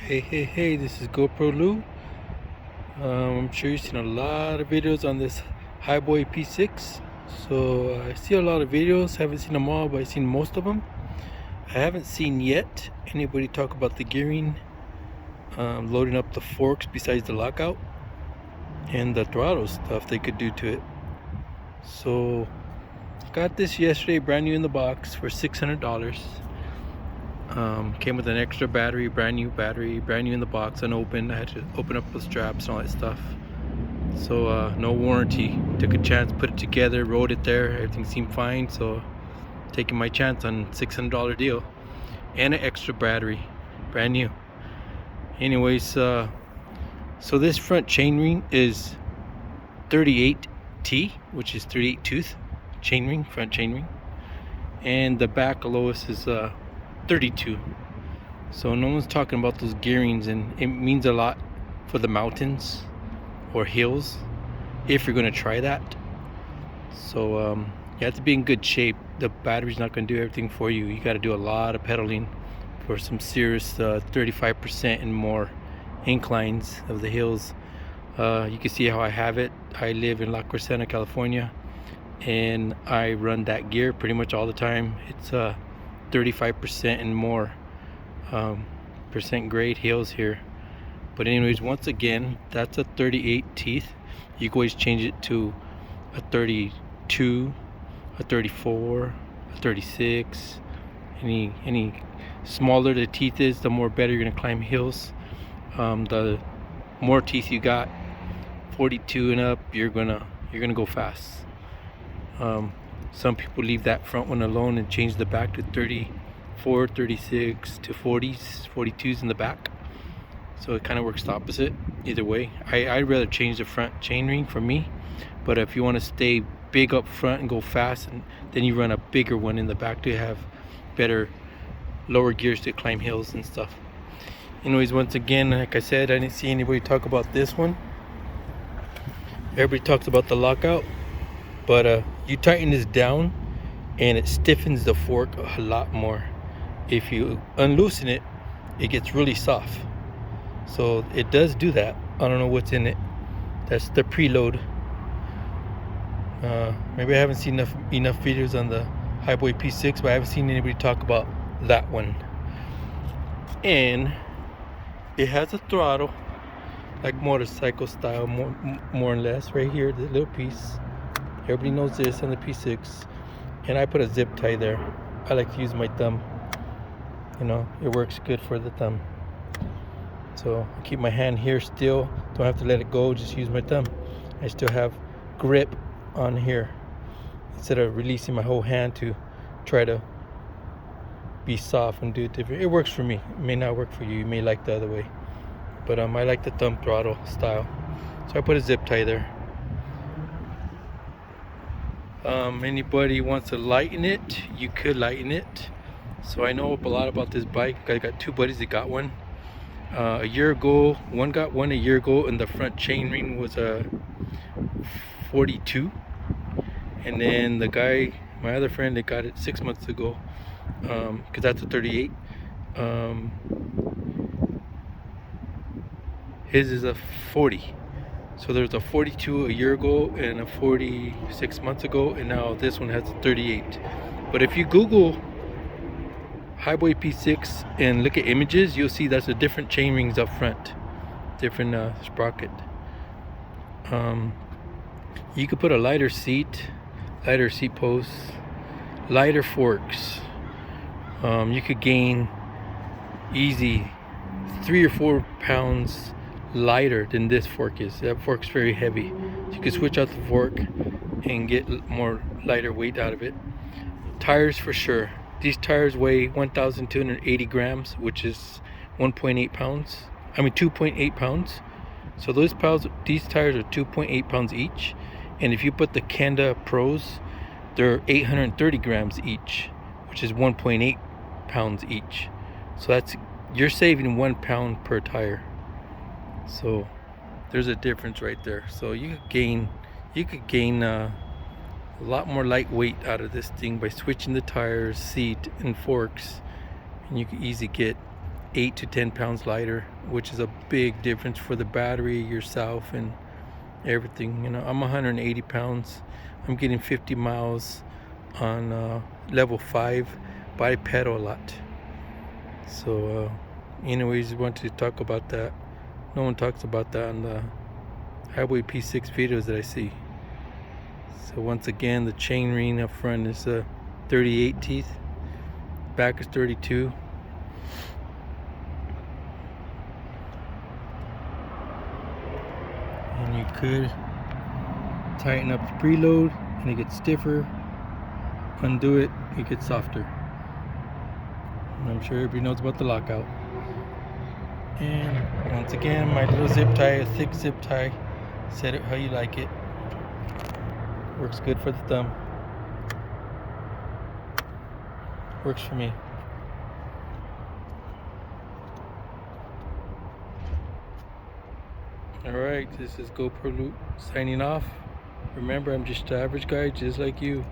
Hey, this is GoPro Lou. I'm sure you've seen a lot of videos on this Hiboy P6. So I see a lot of videos, haven't seen them all, but I've seen most of them. I haven't seen yet anybody talk about the gearing, loading up the forks besides the lockout, and the throttle stuff they could do to it. So got this yesterday, brand new in the box for $600. Came with an extra battery, brand new in the box, unopened. I had to open up the straps and all that stuff. So no warranty. Took a chance, put it together, rode it there. Everything seemed fine. So taking my chance on $600 deal and an extra battery, brand new. Anyways, so this front chainring is 38T, which is 38 tooth chainring, front chainring, and the back lowest is 32. So no one's talking about those gearings, and it means a lot for the mountains or hills if you're going to try that. So you have to be in good shape. The battery's not going to do everything for you. You got to do a lot of pedaling for some serious 35% and more inclines of the hills. You can see how I have it. I live in La Crescenta, California, and I run that gear pretty much all the time. It's 35% and more percent grade hills here. But anyways, once again, that's a 38 teeth. You can always change it to a 32, a 34, a 36. Any smaller the teeth is, the more better you're gonna climb hills. The more teeth you got, 42 and up, you're gonna go fast. Some people leave that front one alone and change the back to 34, 36 to 40s, 42s in the back. So it kind of works the opposite either way. I'd rather change the front chainring for me, but if you want to stay big up front and go fast, and then you run a bigger one in the back to have better lower gears to climb hills and stuff. Anyways, once again, like I said, I didn't see anybody talk about this one. Everybody talks about the lockout, but you tighten this down and it stiffens the fork a lot more. If you unloosen it, it gets really soft. So it does do that. I don't know what's in it. That's the Preload. Maybe I haven't seen enough videos on the Hiboy P6, but I haven't seen anybody talk about that one. And it has a throttle, like motorcycle style, more or less. Right here, the little piece. Everybody knows this on the P6. And I put a zip tie there. I like to use my thumb. You know, it works good for the thumb. So I keep my hand here still. Don't have to let it go, just use my thumb. I still have grip on here instead of releasing my whole hand to try to be soft and do it different. It works for me. It may not work for you. You may like the other way. But I like the thumb throttle style. So I put a zip tie there. Anybody wants to lighten it, you could lighten it. So I know a lot about this bike. I got two buddies that got one a year ago. One got one a year ago, and the front chainring was a 42. And then the guy, my other friend, that got it 6 months ago, because that's a 38. His is a 40. So there's a 42 a year ago and a 40 6 months ago, and now this one has a 38. But if you Google Hiboy P6 and look at images, you'll see that's a different chain rings up front, different sprocket. You could put a lighter seat posts, lighter forks. You could gain easy 3 or 4 pounds lighter than this fork is. That fork's very heavy. You can switch out the fork and get more lighter weight out of it. Tires for sure. These tires weigh 1,280 grams, which is 1.8 pounds. 2.8 pounds. So these tires are 2.8 pounds each. And if you put the Kenda Pros, they're 830 grams each, which is 1.8 pounds each. So you're saving 1 pound per tire. So there's a difference right there. So you could gain a lot more lightweight out of this thing by switching the tires, seat, and forks, and you can easily get 8 to 10 pounds lighter, which is a big difference for the battery, yourself, and everything. You know, I'm 180 pounds. I'm getting 50 miles on level 5, but I pedal a lot. So anyways, wanted to talk about that. No one talks about that on the Hiboy P6 videos that I see. So once again, the chain ring up front is 38 teeth, back is 32. And you could tighten up the preload and it gets stiffer. Undo it, it gets softer. And I'm sure everybody knows about the lockout. And once again, my little zip tie, a thick zip tie. Set it how you like it. Works good for the thumb. Works for me. Alright, this is GoPro Loot signing off. Remember, I'm just an average guy just like you.